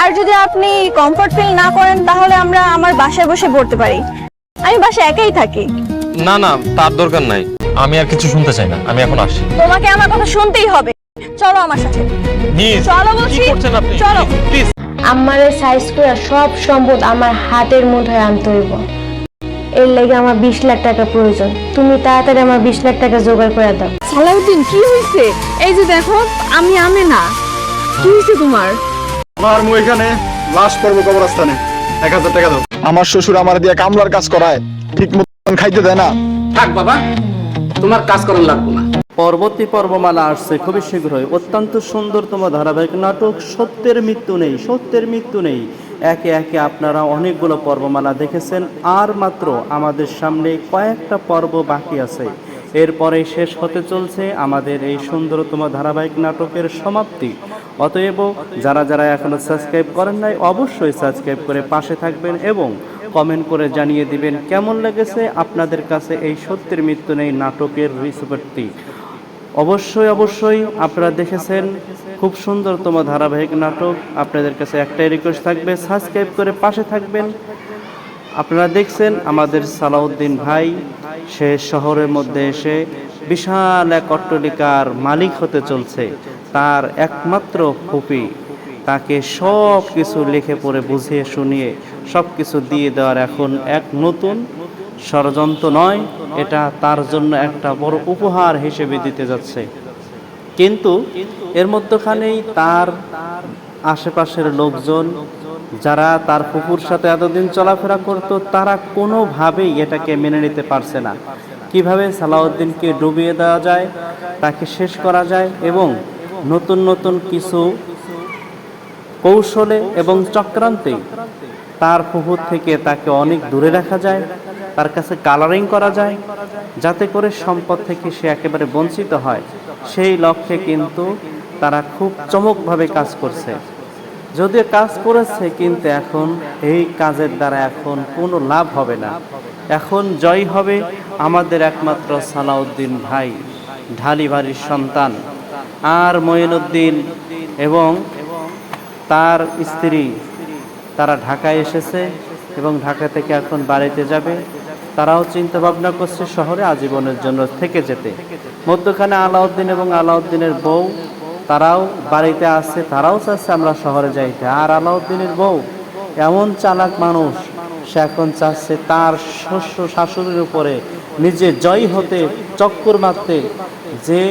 আর যদি আপনি comfort feel না করেন তাহলে আমরা আমার বাসায় বসে পড়তে পারি। আমি বাসায় একাই থাকি। না না, তার দরকার নাই। আমি আর কিছু শুনতে চাই না, আমি এখন আসি। তোমাকে আমার কথা শুনতেই হবে। চলো আমার সাথে। মিস, চলো কি বলছি। করছেন আপনি? চলো। প্লিজ। আমারে সাইজ করে সব সম্পদ আমার হাতের মুঠোয় আনতে হইব। এর লেগে আমার 20 লাখ টাকা প্রয়োজন। তুমি তাড়াতাড়ি আমার 20 লাখ টাকা জোগাড় করে দাও। সালাউদ্দিন, কি হয়েছে? এই যে দেখো, আমি না। কি হয়েছে তোমার? আমার মু এখানে লাশ পড়বো কবরস্থানে। 1000 টাকা দাও। আমার শ্বশুর আমার দিয়ে কামলার কাজ করায়, ঠিক মতন খাইতে দেয় না। থাক বাবা, তোমার কাজ করার লাগবে না। পরবর্তী পর্বমালা আসছে খুবই শীঘ্রই। অত্যন্ত সুন্দরতম ধারাবাহিক নাটক সত্যের মৃত্যু নেই, সত্যের মৃত্যু নেই। একে একে আপনারা অনেকগুলো পর্বমালা দেখেছেন, আর মাত্র আমাদের সামনে কয়েকটা পর্ব বাকি আছে। এরপরে শেষ হতে চলছে আমাদের এই সুন্দরতম ধারাবাহিক নাটকের সমাপ্তি। অতএব যারা যারা এখনো সাবস্ক্রাইব করেন নাই, অবশ্যই সাবস্ক্রাইব করে পাশে থাকবেন এবং কমেন্ট করে জানিয়ে দিবেন কেমন লেগেছে আপনাদের কাছে এই সত্যের মৃত্যু নেই নাটকের রিসিপ্টটি। অবশ্যই অবশ্যই আপনারা দেখেছেন খুব সুন্দরতম ধারাবাহিক নাটক। আপনাদের কাছে একটাই রিকোয়েস্ট থাকবে, সাবস্ক্রাইব করে পাশে থাকবেন। আপনারা দেখছেন আমাদের সালাউদ্দিন ভাই সে শহরের মধ্যে এসে বিশাল এক অট্টালিকার মালিক হতে চলছে। তার একমাত্র ফুপি তাকে সব কিছু লিখে পড়ে বুঝিয়ে শুনিয়ে সব কিছু দিয়ে দেওয়ার এখন এক নতুন ষড়যন্ত্র নয়, এটা তার জন্য একটা বড় উপহার হিসেবে দিতে যাচ্ছে। কিন্তু এর মধ্যখানেই তার আশেপাশের লোকজন যারা তার ফুপুর সাথে এতদিন চলাফেরা করত, তারা কোনোভাবেই এটাকে মেনে নিতে পারছে না। কিভাবে সালাউদ্দিনকে ডুবিয়ে দেওয়া যায়, তাকে শেষ করা যায় এবং নতুন নতুন কিছু কৌশলে এবং চক্রান্তে তার ফুপুর থেকে তাকে অনেক দূরে রাখা যায়, তার কাছে কালারিং করা যায়, যাতে করে সম্পদ থেকে সে একেবারে বঞ্চিত হয়। সেই লক্ষ্যে কিন্তু তারা খুব চমকভাবে কাজ করছে। যদিও কাজ করেছে, কিন্তু এখন এই কাজের দ্বারা এখন কোনো লাভ হবে না। এখন জয় হবে আমাদের একমাত্র সালাউদ্দিন ভাই, ঢালি বাড়ির সন্তান। আর মঈনুদ্দিন এবং তার স্ত্রী তারা ঢাকায় এসেছে এবং ঢাকা থেকে এখন বাড়িতে যাবে। তারাও চিন্তা ভাবনা করছে শহরে আজীবনের জন্য থেকে যেতে। মধ্যখানে আলাউদ্দিন এবং আলাউদ্দিনের বউ তারাও বাড়িতে আসছে, তারাও চাচ্ছে আমরা শহরে যাইতে। আর আলাউদ্দিনের বউ এমন চালাক মানুষ, সে এখন চাচ্ছে তার শ্বশুর শাশুড়ির উপরে নিজে জয় হতে, চক্কর মারতে, যে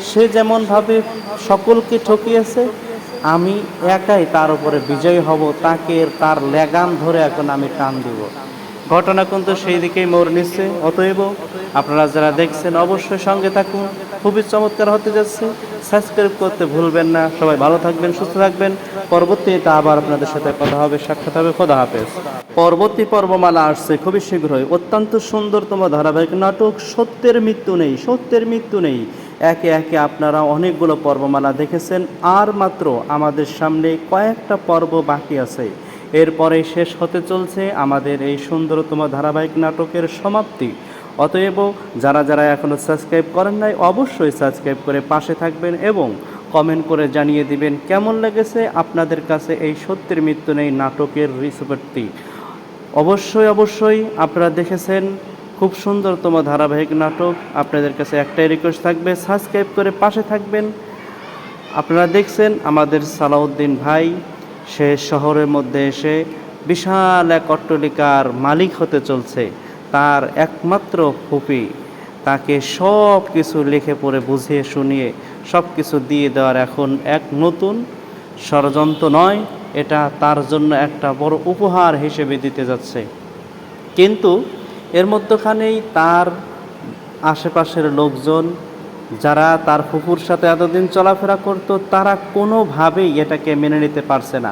সে যেমনভাবে সকলকে ঠকিয়েছে আমি একাই তার উপরে বিজয়ী হব, তাকে তার লেগাম ধরে এখন আমি টান দিব। ঘটনা কিন্তু সেই দিকেই মোড় নিচ্ছে। অতএব আপনারা যারা দেখছেন অবশ্যই সঙ্গে থাকুন, খুবই চমৎকার হতে যাচ্ছে। সাবস্ক্রাইব করতে ভুলবেন না। সবাই ভালো থাকবেন, সুস্থ থাকবেন। পরবর্তীতে আবার আপনাদের সাথে কথা হবে, সাক্ষাৎ হবে। খোদা হাফেজ। পরবর্তী পর্বমালা আসছে খুবই শীঘ্রই। অত্যন্ত সুন্দরতম ধারাবাহিক নাটক সত্যের মৃত্যু নেই, সত্যের মৃত্যু নেই। একে একে আপনারা অনেকগুলো পর্বমালা দেখেছেন, আর মাত্র আমাদের সামনে কয়েকটা পর্ব বাকি আছে। এরপরে শেষ হতে চলছে আমাদের এই সুন্দরতম ধারাবাহিক নাটকের সমাপ্তি। অতএব যারা যারা এখনও সাবস্ক্রাইব করেন নাই, অবশ্যই সাবস্ক্রাইব করে পাশে থাকবেন এবং কমেন্ট করে জানিয়ে দিবেন কেমন লেগেছে আপনাদের কাছে এই সত্যের মৃত্যু নেই নাটকের রিসিপ্টটি। অবশ্যই অবশ্যই আপনারা দেখেছেন খুব সুন্দরতম ধারাবাহিক নাটক। আপনাদের কাছে একটাই রিকোয়েস্ট থাকবে, সাবস্ক্রাইব করে পাশে থাকবেন। আপনারা দেখছেন আমাদের সালাউদ্দিন ভাই সে শহরের মধ্যে এসে বিশাল এক অট্টালিকার মালিক হতে চলছে। তার একমাত্র ফুপি তাকে সব কিছু লিখে পড়ে বুঝিয়ে শুনিয়ে সব কিছু দিয়ে দেওয়ার এখন এক নতুন ষড়যন্ত্র নয়, এটা তার জন্য একটা বড় উপহার হিসেবে দিতে যাচ্ছে। কিন্তু এর মধ্যখানেই তার আশেপাশের লোকজন যারা তার ফুপুর সাথে এতদিন চলাফেরা করত, তারা কোনোভাবেই এটাকে মেনে নিতে পারছে না।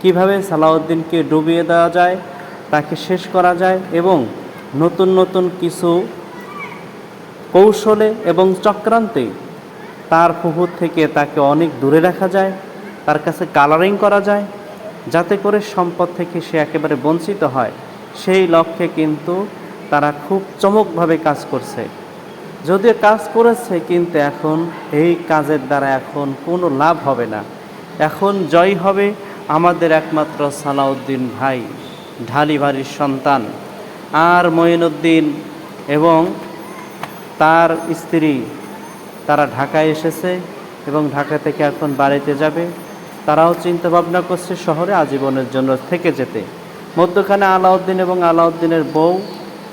কিভাবে সালাউদ্দিনকে ডুবিয়ে দেওয়া যায়, তাকে শেষ করা যায় এবং নতুন নতুন কিছু কৌশলে এবং চক্রান্তে তার ফুপুর থেকে তাকে অনেক দূরে রাখা যায়, তার কাছে কালারিং করা যায়, যাতে করে সম্পদ থেকে সে একেবারে বঞ্চিত হয়। সেই লক্ষ্যে কিন্তু তারা খুব চমকভাবে কাজ করছে। যদিও কাজ করেছে, কিন্তু এখন এই কাজের দ্বারা এখন কোনো লাভ হবে না। এখন জয় হবে আমাদের একমাত্র সালাউদ্দিন ভাই, ঢালি বাড়ির সন্তান। আর মঈনুদ্দিন এবং তার স্ত্রী তারা ঢাকায় এসেছে এবং ঢাকা থেকে এখন বাড়িতে যাবে। তারাও চিন্তা ভাবনা করছে শহরে আজীবনের জন্য থেকে যেতে। মধ্যখানে আলাউদ্দিন এবং আলাউদ্দিনের বউ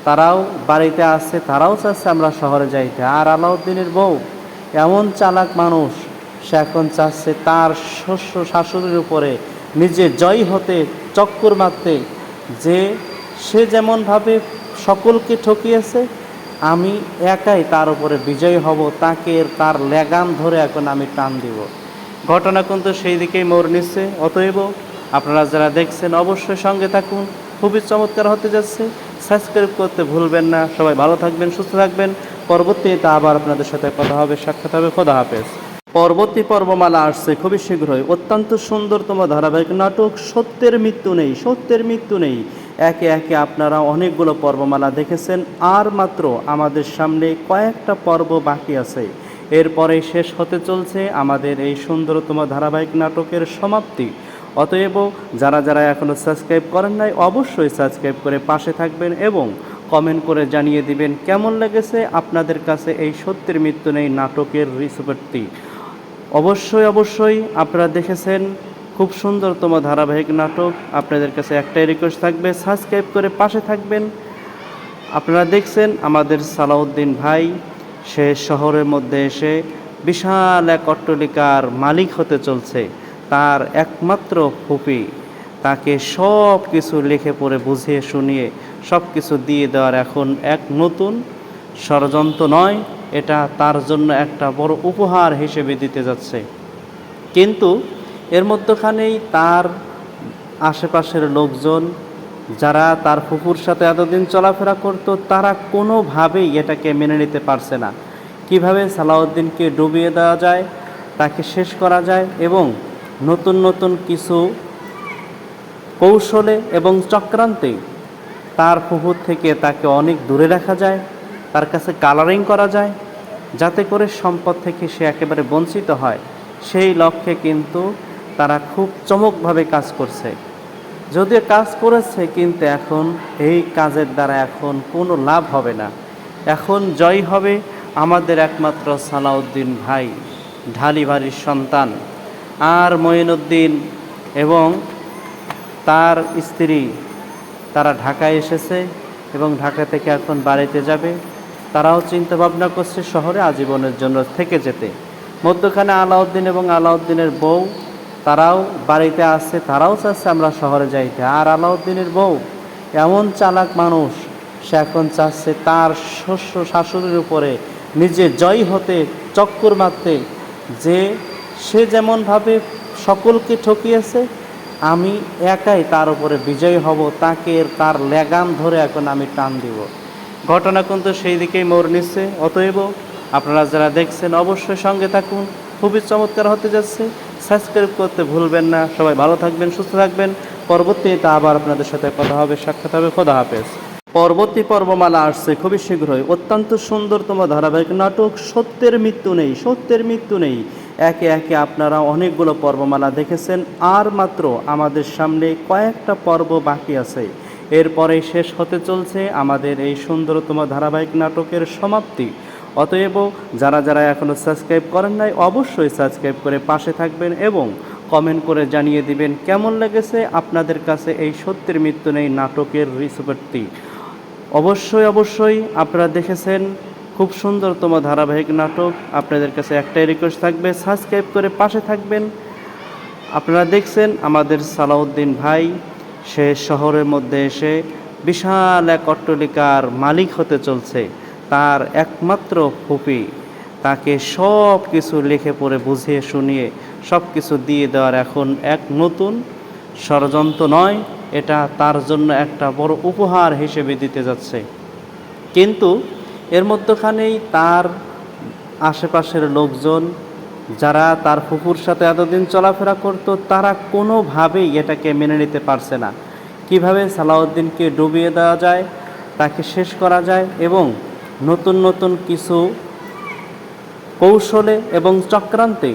তারাও বাড়িতে আসছে, তারাও চাচ্ছে আমরা শহরে যাইতে। আর আলাউদ্দিনের বউ এমন চালাক মানুষ, সে এখন চাচ্ছে তার শাশুড়ির উপরে নিজে জয় হতে, চক্কর মারতে, যে সে যেমনভাবে সকলকে ঠকিয়েছে আমি একাই তার উপরে বিজয়ী হব, তাকে তার লেগাম ধরে এখন আমি টান দিব। ঘটনা কিন্তু সেই দিকেই মোড় নিচ্ছে। অতএব আপনারা যারা দেখছেন অবশ্যই সঙ্গে থাকুন, খুবই চমৎকার হতে যাচ্ছে। সাবস্ক্রাইব করতে ভুলবেন না। সবাই ভালো থাকবেন, সুস্থ থাকবেন। পরবর্তীতে আবার আপনাদের সাথে কথা হবে, সাক্ষাৎ হবে। খোদা হাফেজ। পরবর্তী পর্বমালা আসছে খুবই শীঘ্রই। অত্যন্ত সুন্দরতম ধারাবাহিক নাটক সত্যের মৃত্যু নেই, সত্যের মৃত্যু নেই। একে একে আপনারা অনেকগুলো পর্বমালা দেখেছেন, আর মাত্র আমাদের সামনে কয়েকটা পর্ব বাকি আছে। এরপরে শেষ হতে চলছে আমাদের এই সুন্দরতম ধারাবাহিক নাটকের সমাপ্তি। অতএব যারা যারা এখনও সাবস্ক্রাইব করেন নাই অবশ্যই সাবস্ক্রাইব করে পাশে থাকবেন এবং কমেন্ট করে জানিয়ে দিবেন কেমন লেগেছে আপনাদের কাছে এই সত্যের মৃত্যু নেই নাটকের রিসিপ্টটি। অবশ্যই অবশ্যই আপনারা দেখেছেন খুব সুন্দরতম ধারাবাহিক নাটক। আপনাদের কাছে একটাই রিকোয়েস্ট থাকবে, সাবস্ক্রাইব করে পাশে থাকবেন। আপনারা দেখছেন আমাদের সালাউদ্দিন ভাই, সে শহরের মধ্যে এসে বিশাল এক অট্টালিকার মালিক হতে চলছে। তার একমাত্র ফুপি তাকে সব কিছু লিখে পড়ে বুঝিয়ে শুনিয়ে সব কিছু দিয়ে দেওয়ার এখন এক নতুন ষড়যন্ত্র নয়, এটা তার জন্য একটা বড় উপহার হিসেবে দিতে যাচ্ছে। কিন্তু এর মধ্যখানেই তার আশেপাশের লোকজন যারা তার ফুপুর সাথে এতদিন চলাফেরা করত, তারা কোনোভাবেই এটাকে মেনে নিতে পারছে না। কিভাবে সালাউদ্দিনকে ডুবিয়ে দেওয়া যায়, তাকে শেষ করা যায় এবং নতুন নতুন কিছু কৌশলে এবং চক্রান্তে তার ফুপুর থেকে তাকে অনেক দূরে রাখা যায়, তার কাছে কালারিং করা যায়, যাতে করে সম্পদ থেকে সে একেবারে বঞ্চিত হয়। সেই লক্ষ্যে কিন্তু তারা খুব চমকভাবে কাজ করছে। যদিও কাজ করেছে, কিন্তু এখন এই কাজের দ্বারা এখন কোনো লাভ হবে না। এখন জয় হবে আমাদের একমাত্র সালাউদ্দিন ভাই, ঢালি বাড়ির সন্তান। আর মঈনুদ্দিন এবং তার স্ত্রী তারা ঢাকায় এসেছে এবং ঢাকা থেকে এখন বাড়িতে যাবে। তারাও চিন্তা ভাবনা করছে শহরে আজীবনের জন্য থেকে যেতে। মধ্যখানে আলাউদ্দিন এবং আলাউদ্দিনের বউ তারাও বাড়িতে আসছে, তারাও চাচ্ছে আমরা শহরে যাইতে। আর আলাউদ্দিনের বউ এমন চালাক মানুষ, সে এখন চাচ্ছে তার শাশুড়ির উপরে নিজে জয় হতে, চক্কর মারতে, যে সে যেমনভাবে সকলকে ঠকিয়েছে আমি একাই তার উপরে বিজয়ী হব, তাকে তার লেগাম ধরে এখন আমি টান দিব। ঘটনা কিন্তু সেই দিকেই মোড় নিচ্ছে। অতএব আপনারা যারা দেখছেন অবশ্যই সঙ্গে থাকুন, খুবই চমৎকার হতে যাচ্ছে। সাবস্ক্রাইব করতে ভুলবেন না। সবাই ভালো থাকবেন, সুস্থ থাকবেন। পরবর্তীতে আবার আপনাদের সাথে কথা হবে, সাক্ষাৎ হবে। খোদা হাফেজ। পরবর্তী পর্বমালা আসছে খুবই শীঘ্রই। অত্যন্ত সুন্দরতম ধারাবাহিক নাটক সত্যের মৃত্যু নেই, সত্যের মৃত্যু নেই। একে একে আপনারা অনেকগুলো পর্বমালা দেখেছেন, আর মাত্র আমাদের সামনে কয়েকটা পর্ব বাকি আছে। এরপরে শেষ হতে চলছে আমাদের এই সুন্দরতম ধারাবাহিক নাটকের সমাপ্তি। অতএব যারা যারা এখনও সাবস্ক্রাইব করেন নাই অবশ্যই সাবস্ক্রাইব করে পাশে থাকবেন এবং কমেন্ট করে জানিয়ে দিবেন কেমন লেগেছে আপনাদের কাছে এই সত্যের মৃত্যু নেই নাটকের রিসিপ্টটি। অবশ্যই অবশ্যই আপনারা দেখেছেন খুব সুন্দরতম ধারাবাহিক নাটক। আপনাদের কাছে একটাই রিকোয়েস্ট থাকবে, সাবস্ক্রাইব করে পাশে থাকবেন। আপনারা দেখছেন আমাদের সালাউদ্দিন ভাই, সে শহরের মধ্যে এসে বিশাল এক অট্টালিকার মালিক হতে চলছে। তার একমাত্র ফুপি তাকে সব কিছু লিখে পড়ে বুঝিয়ে শুনিয়ে সব কিছু দিয়ে দেওয়ার এখন এক নতুন ষড়যন্ত্র নয়, এটা তার জন্য একটা বড় উপহার হিসেবে দিতে যাচ্ছে। কিন্তু এর মধ্যখানেই তার আশেপাশের লোকজন যারা তার ফুপুর সাথে এতদিন চলাফেরা করত, তারা কোনোভাবেই এটাকে মেনে নিতে পারছে না। কিভাবে সালাউদ্দিনকে ডুবিয়ে দেওয়া যায়, তাকে শেষ করা যায় এবং নতুন নতুন কিছু কৌশলে এবং চক্রান্তে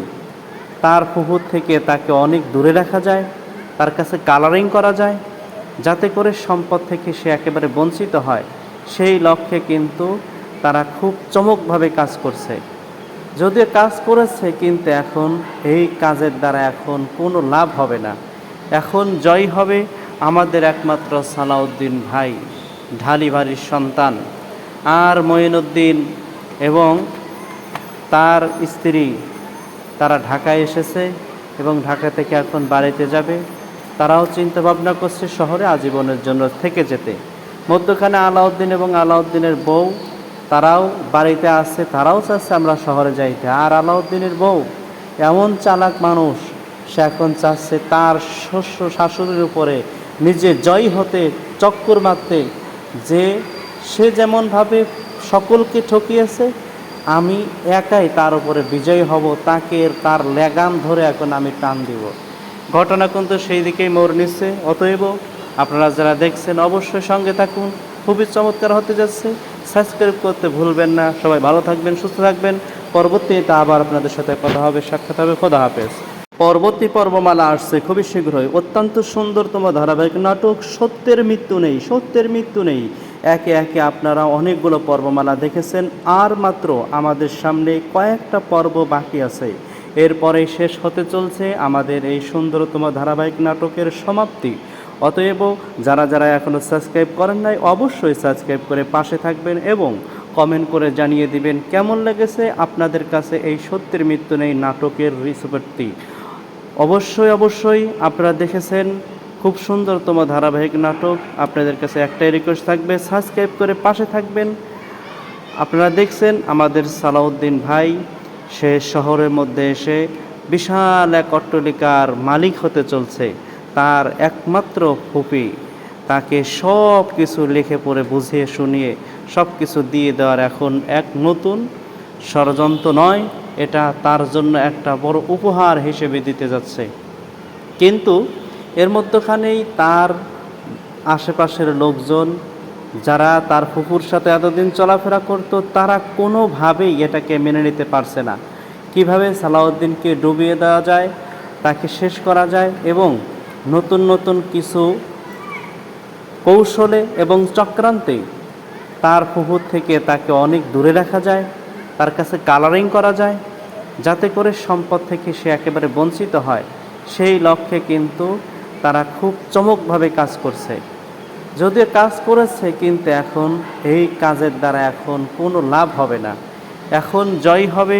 তার ফুপুর থেকে তাকে অনেক দূরে রাখা যায়, তার কাছে কালারিং করা যায়, যাতে করে সম্পদ থেকে সে একেবারে বঞ্চিত হয়, সেই লক্ষ্যে কিন্তু তারা খুব চমকভাবে কাজ করছে। যদিও কাজ করেছে, কিন্তু এখন এই কাজের দ্বারা এখন কোনো লাভ হবে না। এখন জয় হবে আমাদের একমাত্র সালাউদ্দিন ভাই, ঢালি বাড়ির সন্তান। আর মঈনুদ্দিন এবং তার স্ত্রী তারা ঢাকায় এসেছে এবং ঢাকা থেকে এখন বাড়িতে যাবে। তারাও চিন্তা ভাবনা করছে শহরে আজীবনের জন্য থেকে যেতে। মধ্যখানে আলাউদ্দিন এবং আলাউদ্দিনের বউ তারাও বাড়িতে আসছে, তারাও চাচ্ছে আমরা শহরে যাইতে। আর আলাউদ্দিনের বউ এমন চালাক মানুষ, সে এখন চাচ্ছে তার শাশুড়ির উপরে নিজে জয় হতে, চক্কর মারতে, যে সে যেমনভাবে সকলকে ঠকিয়েছে, আমি একাই তার উপরে বিজয়ী হব, তাকে তার লেগাম ধরে এখন আমি টান দিব। ঘটনা কিন্তু সেই দিকেই মোড় নিচ্ছে। অতএব আপনারা যারা দেখছেন অবশ্যই সঙ্গে থাকুন, খুবই চমৎকার হতে যাচ্ছে। সাবস্ক্রাইব করতে ভুলবেন না। সবাই ভালো থাকবেন, সুস্থ থাকবেন। পরবর্তীতে আবার আপনাদের সাথে কথা হবে, সাক্ষাৎ হবে। খোদা হাফেজ। পরবর্তী পর্বমালা আসছে খুবই শীঘ্রই। অত্যন্ত সুন্দরতম ধারাবাহিক নাটক সত্যের মৃত্যু নেই, সত্যের মৃত্যু নেই। একে একে আপনারা অনেকগুলো পর্বমালা দেখেছেন, আর মাত্র আমাদের সামনে কয়েকটা পর্ব বাকি আছে। এরপরে শেষ হতে চলছে আমাদের এই সুন্দরতম ধারাবাহিক নাটকের সমাপ্তি। অতএব যারা যারা এখনও সাবস্ক্রাইব করেন নাই, অবশ্যই সাবস্ক্রাইব করে পাশে থাকবেন এবং কমেন্ট করে জানিয়ে দিবেন কেমন লেগেছে আপনাদের কাছে এই সত্যের মৃত্যু নেই নাটকের রিসিপ্টটি। অবশ্যই অবশ্যই আপনারা দেখেছেন খুব সুন্দরতম ধারাবাহিক নাটক। আপনাদের কাছে একটাই রিকোয়েস্ট থাকবে, সাবস্ক্রাইব করে পাশে থাকবেন। আপনারা দেখছেন আমাদের সালাউদ্দিন ভাই, সে শহরের মধ্যে এসে বিশাল এক অট্টালিকার মালিক হতে চলছে। তার একমাত্র ফুপি তাকে সব কিছু লিখে পড়ে বুঝিয়ে শুনিয়ে সব কিছু দিয়ে দেওয়ার এখন এক নতুন ষড়যন্ত্র নয়, এটা তার জন্য একটা বড় উপহার হিসেবে দিতে যাচ্ছে। কিন্তু এর মধ্যখানেই তার আশেপাশের লোকজন, যারা তার ফুপুর সাথে এতদিন চলাফেরা করত, তারা কোনোভাবেই এটাকে মেনে নিতে পারছে না। কিভাবে সালাউদ্দিনকে ডুবিয়ে দেওয়া যায়, তাকে শেষ করা যায় এবং নতুন নতুন কিছু কৌশলে এবং চক্রান্তে তার ফুপুর থেকে তাকে অনেক দূরে রাখা যায়, তার কাছে কালারিং করা যায়, যাতে করে সম্পদ থেকে সে একেবারে বঞ্চিত হয়, সেই লক্ষ্যে কিন্তু তারা খুব চমকভাবে কাজ করছে। যদিও কাজ করেছে, কিন্তু এখন এই কাজের দ্বারা এখন কোনো লাভ হবে না। এখন জয় হবে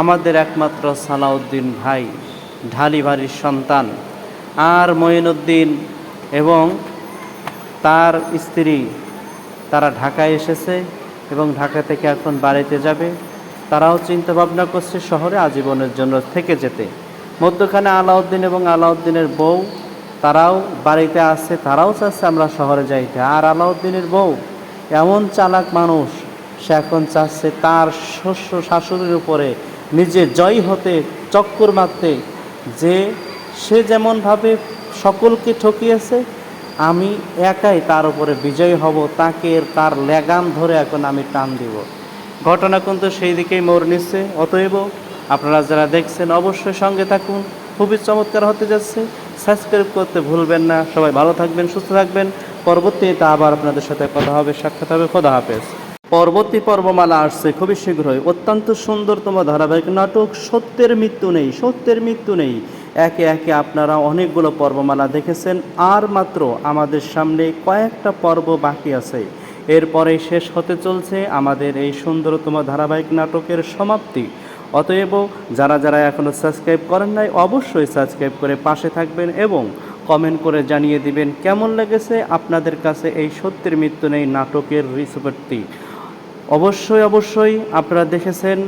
আমাদের একমাত্র সালাউদ্দিন ভাই, ঢালি বাড়ির সন্তান। আর মঈনুদ্দিন এবং তার স্ত্রী তারা ঢাকায় এসেছে এবং ঢাকা থেকে এখন বাড়িতে যাবে। তারাও চিন্তা ভাবনা করছে শহরে আজীবনের জন্য থেকে যেতে। মধ্যখানে আলাউদ্দিন এবং আলাউদ্দিনের বউ তারাও বাড়িতে আসছে, তারাও চাচ্ছে আমরা শহরে যাইতে। আর আলাউদ্দিনের বউ এমন চালাক মানুষ, সে এখন চাচ্ছে তার শাশুড়ির উপরে নিজে জয় হতে, চক্কর মারতে, যে সে যেমনভাবে সকলকে ঠকিয়েছে, আমি একাই তার উপরে বিজয়ী হব, তাকে তার লেগাম ধরে এখন আমি টান দিব। ঘটনা কিন্তু সেই দিকেই মোড় নিচ্ছে। অতএব আপনারা যারা দেখছেন অবশ্যই সঙ্গে থাকুন, খুবই চমৎকার হতে যাচ্ছে। সাবস্ক্রাইব করতে ভুলবেন না। সবাই ভালো থাকবেন, সুস্থ থাকবেন। পরবর্তীতে আবার আপনাদের সাথে কথা হবে, সাক্ষাৎ হবে। খোদা হাফেজ। পরবর্তী পর্বমালা আসছে খুবই শীঘ্রই। অত্যন্ত সুন্দরতম ধারাবাহিক নাটক সত্যের মৃত্যু নেই, সত্যের মৃত্যু নেই। একে একে আপনারা অনেকগুলো পর্বমালা দেখেছেন, আর মাত্র আমাদের সামনে কয়েকটা পর্ব বাকি আছে। এরপরে শেষ হতে চলছে আমাদের এই সুন্দরতম ধারাবাহিক নাটকের সমাপ্তি। অতএব যারা যারা এখনও সাবস্ক্রাইব করেন নাই, অবশ্যই সাবস্ক্রাইব করে পাশে থাকবেন এবং কমেন্ট করে জানিয়ে দিবেন কেমন লেগেছে আপনাদের কাছে এই সত্যের মৃত্যু নেই নাটকের রিসিপ্টটি। অবশ্যই অবশ্যই আপনারা দেখেছেন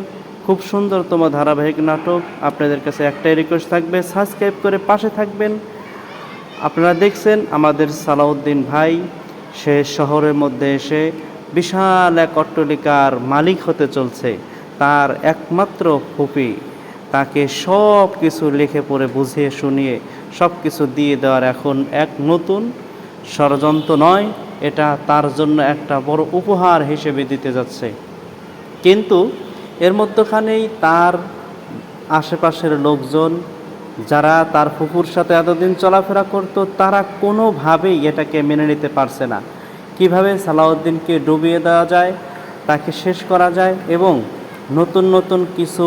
খুব সুন্দরতম ধারাবাহিক নাটক। আপনাদের কাছে একটাই রিকোয়েস্ট থাকবে, সাবস্ক্রাইব করে পাশে থাকবেন। আপনারা দেখছেন আমাদের সালাউদ্দিন ভাই, সে শহরের মধ্যে এসে বিশাল এক অট্টালিকার মালিক হতে চলছে। তার একমাত্র ফুপি তাকে সব কিছু লিখে পড়ে বুঝিয়ে শুনিয়ে সব কিছু দিয়ে দেওয়ার এখন এক নতুন ষড়যন্ত্র নয়, এটা তার জন্য একটা বড় উপহার হিসেবে দিতে যাচ্ছে। কিন্তু এর মধ্যখানেই তার আশেপাশের লোকজন, যারা তার ফুফুর সাথে এতদিন চলাফেরা করত তারা কোনোভাবেই এটাকে মেনে নিতে পারছে না। কিভাবে সালাউদ্দিনকে ডুবিয়ে দেওয়া যায়, তাকে শেষ করা যায় এবং নতুন নতুন কিছু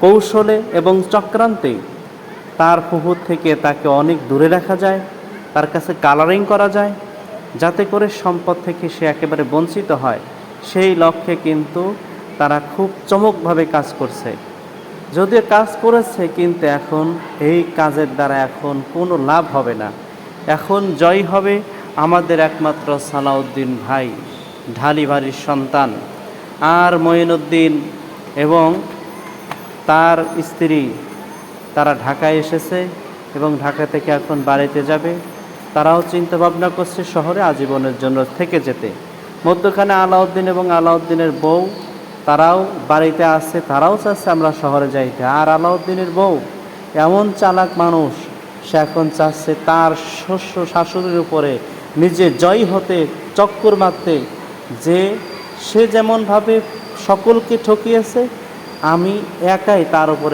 কৌশলে এবং চক্রান্তে তার ফুফুর থেকে তাকে অনেক দূরে রাখা যায়, তার কাছে কালারিং করা যায়, যাতে করে সম্পদ থেকে সে একেবারে বঞ্চিত হয়, সেই লক্ষ্যে কিন্তু তারা খুব চমকভাবে কাজ করছে। যদিও কাজ করেছে, কিন্তু এখন এই কাজের দ্বারা এখন কোনো লাভ হবে না। এখন জয় হবে আমাদের একমাত্র সালাউদ্দিন ভাই, ঢালি বাড়ির সন্তান। আর মঈনুদ্দিন এবং তার স্ত্রী তারা ঢাকায় এসেছে এবং ঢাকা থেকে এখন বাড়িতে যাবে। তারাও চিন্তা ভাবনা করছে শহরে আজীবনের জন্য থেকে যেতে। মধ্যখানে আলাউদ্দিন এবং আলাউদ্দিনের বউ তারাও বাড়িতে আছে, তারাও চাচ্ছে আমরা শহরে যাইতে। আর আলাউদ্দিনের বউ এমন চালাক মানুষ, সে এখন চাচ্ছে তার শাশুড়ির উপরে নিজে জয় হতে, চক্কর মারতে, যে সে যেমনভাবে সকলকে ঠকিয়েছে আমি একাই তার উপরে